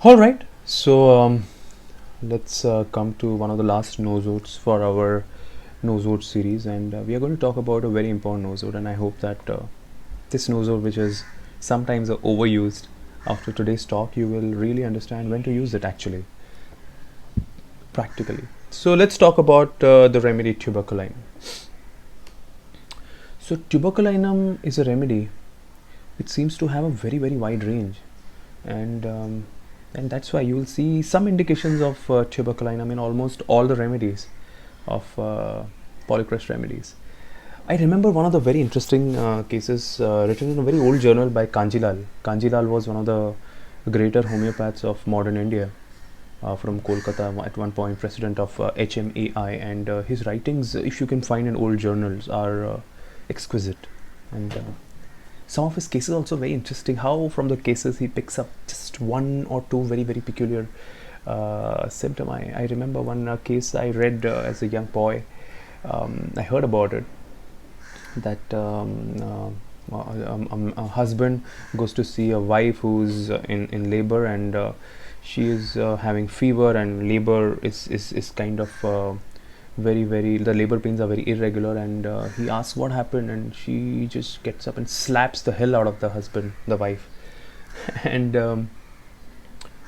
All right, so let's come to one of the last nosodes for our nosode series, and we are going to talk about a very important nosode. And I hope that this nosode, which is sometimes overused, after today's talk, you will really understand when to use it actually, practically. So let's talk about the remedy tuberculinum. So tuberculinum is a remedy. It seems to have a very wide range, and that's why you will see some indications of tuberculinum in almost all the remedies of polycrest remedies. I remember one of the very interesting cases written in a very old journal by Kanjilal. Kanjilal was one of the greater homeopaths of modern India, from Kolkata, at one point president of HMAI, and his writings, if you can find in old journals, are exquisite. And some of his cases also very interesting, how from the cases he picks up just one or two very peculiar symptom. I remember one case I read as a young boy. I heard about it, that a husband goes to see a wife who's in labor, and she is having fever, and labor is kind of very the labor pains are very irregular, and he asks what happened, and she just gets up and slaps the hell out of the husband, the wife. And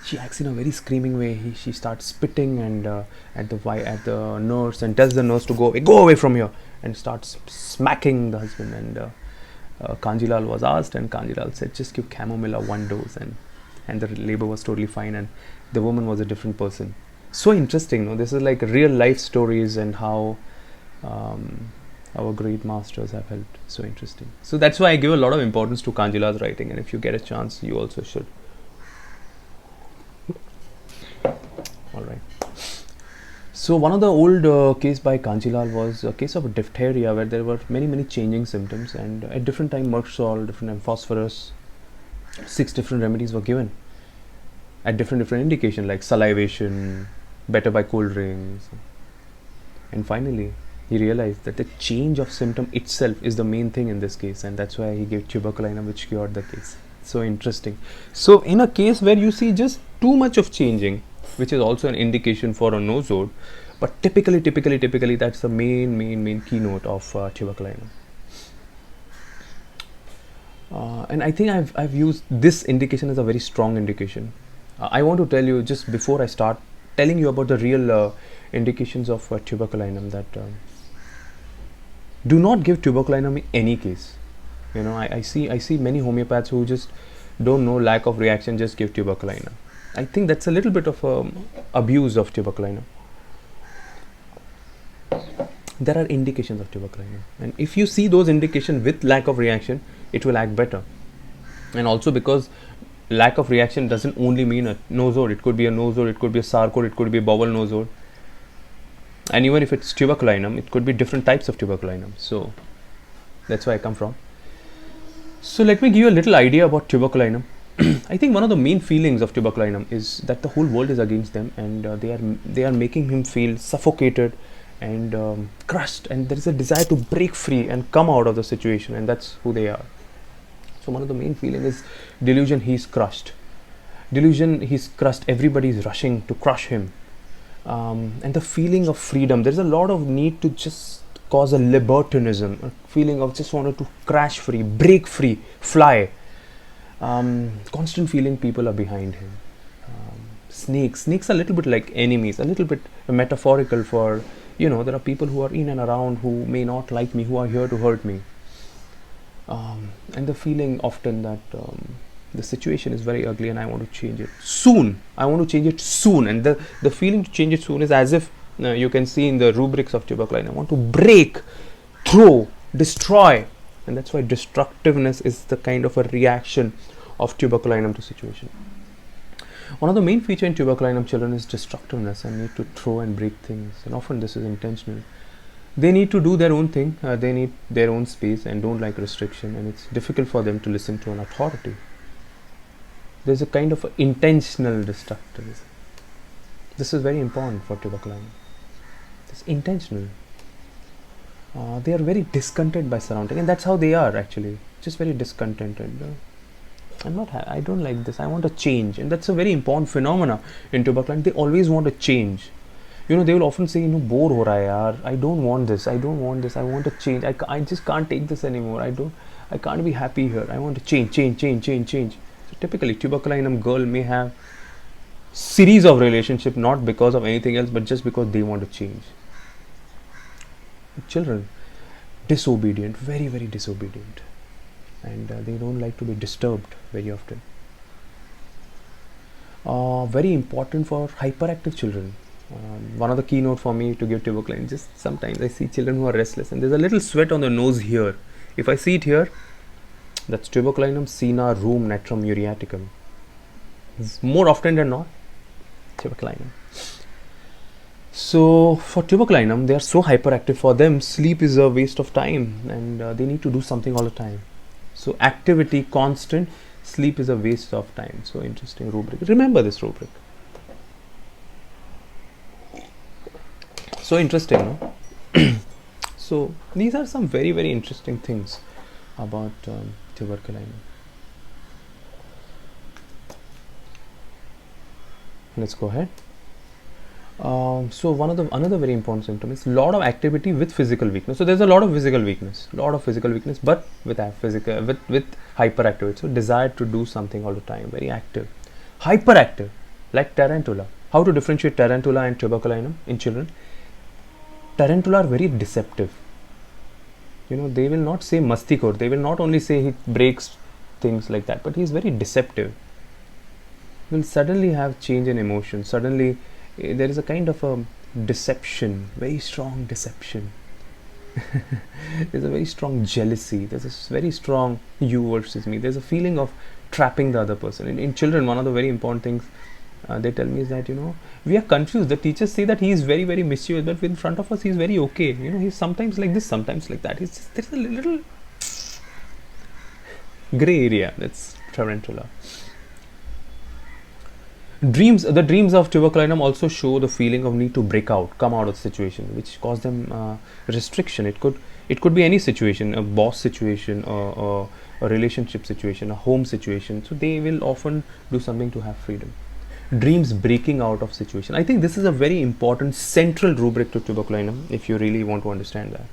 she acts in a very screaming way. She starts spitting and at the nurse, and tells the nurse to go away from here, and starts smacking the husband. And Kanjilal was asked, and Kanjilal said, just give chamomilla 1 dose, and the labor was totally fine, and the woman was a different person. So interesting, no? This is like real life stories, and how our great masters have helped. So interesting. So that's why I give a lot of importance to Kanjilal's writing, and if you get a chance, you also should. All right. So one of the old case by Kanjilal was a case of diphtheria, where there were many changing symptoms, and at different time merc salt, different time phosphorus, 6 different remedies were given at different indication, like salivation, better by cold drinks. And finally he realized that the change of symptom itself is the main thing in this case, and that's why he gave tuberculinum, which cured the case. So interesting. So in a case where you see just too much of changing, which is also an indication for a nosode, but typically that's the main keynote of tuberculinum. And I think I've used this indication as a very strong indication. I want to tell you, just before I start telling you about the real indications of tuberculinum, that do not give tuberculinum in any case. You know, I see many homeopaths who just don't know, lack of reaction, just give tuberculinum. I think that's a little bit of abuse of tuberculinum. There are indications of tuberculinum, and if you see those indications with lack of reaction, it will act better. And also because lack of reaction doesn't only mean a nosode. It could be a nosode, it could be a sarcode, it could be a bowel nosode, and even if it's tuberculinum, it could be different types of tuberculinum. So that's where I come from. So let me give you a little idea about tuberculinum. I think one of the main feelings of tuberculinum is that the whole world is against them, and they are making him feel suffocated and crushed, and there is a desire to break free and come out of the situation, and that's who they are. So one of the main feeling is delusion. He's crushed. Everybody is rushing to crush him, and the feeling of freedom. There's a lot of need to just cause a libertinism, a feeling of just wanted to crash free, break free, fly. Constant feeling people are behind him. Snakes are a little bit like enemies, a little bit metaphorical for, there are people who are in and around who may not like me, who are here to hurt me. And the feeling often that the situation is very ugly and I want to change it soon. And the feeling to change it soon is as if, you can see in the rubrics of tuberculinum, I want to break, throw, destroy. And that's why destructiveness is the kind of a reaction of tuberculinum to situation. One of the main feature in tuberculinum children is destructiveness and need to throw and break things, and often this is intentional. They need to do their own thing, they need their own space and don't like restriction, and it's difficult for them to listen to an authority. There's a kind of intentional destructivism. This is very important for tuberculinum. It's intentional. They are very discontented by surrounding, and that's how they are actually, just very discontented. I don't like this, I want a change. And that's a very important phenomena in tuberculosis. They always want a change. They will often say, bore ho raha hai yaar, I don't want this, I don't want this, I want a change, I just can't take this anymore, I can't be happy here, I want to change. So typically tuberculinum girl may have series of relationship, not because of anything else, but just because they want to change. Children, disobedient, very very disobedient, and they don't like to be disturbed very often. Very important for hyperactive children. One of the keynote for me to give tuberculinum, just sometimes I see children who are restless and there's a little sweat on the nose here. If I see it here, that's tuberculinum sina rum natrum muriaticum. More often than not, tuberculinum. So for tuberculinum, they are so hyperactive, for them sleep is a waste of time, and they need to do something all the time. So activity constant, sleep is a waste of time. So interesting rubric. Remember this rubric. So interesting, no? So these are some very very interesting things about tuberculinum. Let's go ahead. So another very important symptom is lot of activity with physical weakness. So there's a lot of physical weakness, but with hyperactivity. So desire to do something all the time, very active, hyperactive, like tarantula. How to differentiate tarantula and tuberculinum in children? Tarantula are very deceptive. They will not say mastikor. They will not only say he breaks things like that, but he is very deceptive. Will suddenly have change in emotion. Suddenly there is a kind of a deception, very strong deception. There's a very strong jealousy. There's a very strong you versus me. There's a feeling of trapping the other person. In children, one of the very important things they tell me is that we are confused. The teachers say that he is very very mischievous, but in front of us he is very okay. He's sometimes like this, sometimes like that. There's a little gray area. That's tarantula. The dreams of tuberculinum also show the feeling of need to break out, come out of the situation, which cause them restriction. It could be any situation, a boss situation, or a relationship situation, a home situation. So they will often do something to have freedom. Dreams breaking out of situation. I think this is a very important central rubric to tuberculinum if you really want to understand that.